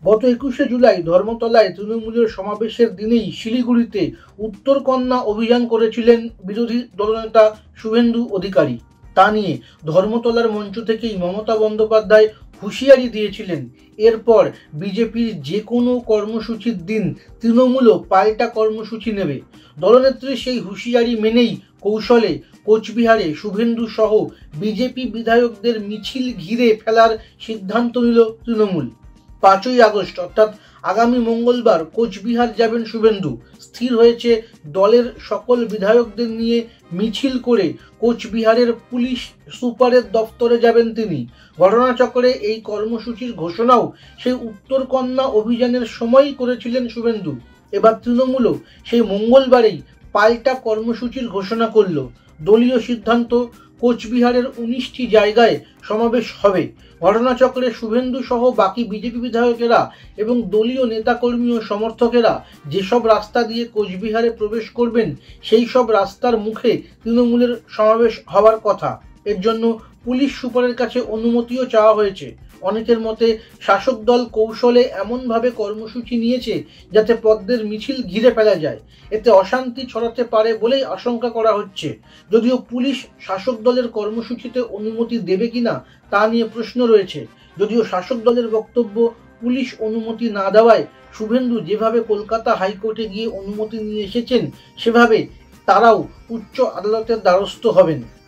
গত ২১শে জুলাই ধর্মতলায় তৃণমূলের সমাবেশের দিনেই শিলিগুড়িতে উত্তরকন্যা অভিযান করেছিলেন বিরোধী দলনেতা শুভেন্দু অধিকারী। তা নিয়ে ধর্মতলার মঞ্চ থেকেই মমতা বন্দ্যোপাধ্যায় হুঁশিয়ারি দিয়েছিলেন, এরপর বিজেপির যে কোনো কর্মসূচির দিন তৃণমূলও পাল্টা কর্মসূচি নেবে। দলনেত্রীর সেই হুঁশিয়ারি মেনেই কৌশলে কোচবিহারে শুভেন্দু সহ বিজেপি বিধায়কদের মিছিল ঘিরে ফেলার সিদ্ধান্ত নিল তৃণমূল। ৫ই আগস্ট অর্থাৎ আগামী মঙ্গলবার কোচবিহার যাবেন শুভেন্দু। স্থির হয়েছে দলের সকল বিধায়কদের নিয়ে মিছিল করে কোচবিহারের পুলিশ সুপারের দফতরে যাবেন তিনি। ঘটনাচক্রে এই কর্মসূচির ঘোষণাও সেই উত্তরকন্যা অভিযানের সময়ই করেছিলেন শুভেন্দু। এবার তৃণমূলও সেই মঙ্গলবারেই পাল্টা কর্মসূচির ঘোষণা করল। দলীয় সিদ্ধান্ত, কোচবিহারের ১৯টি জায়গায় সমাবেশ হবে। ঘটনাচক্রে শুভেন্দু সহ বাকি বিজেপি বিধায়কেরা এবং দলীয় নেতাকর্মী ও সমর্থকেরা যেসব রাস্তা দিয়ে কোচবিহারে প্রবেশ করবেন সেই সব রাস্তার মুখে তৃণমূলের সমাবেশ হওয়ার কথা। এর জন্য পুলিশ সুপারের কাছে অনুমতিও চাওয়া হয়েছে। অনেকের মতে শাসক দল কৌশলে এমনভাবে কর্মসূচি নিয়েছে যাতে পদ্মের মিছিল ঘিরে ফেলা যায়। এতে অশান্তি ছড়াতে পারে বলেই আশঙ্কা করা হচ্ছে। যদিও পুলিশ শাসক দলের কর্মসূচিতে অনুমতি দেবে কিনা তা নিয়ে প্রশ্ন রয়েছে। যদিও শাসক দলের বক্তব্য, পুলিশ অনুমতি না দেওয়ায় শুভেন্দু যেভাবে কলকাতা হাইকোর্টে গিয়ে অনুমতি নিয়ে এসেছেন সেভাবে তারাও উচ্চ আদালতের দ্বারস্থ হবেন।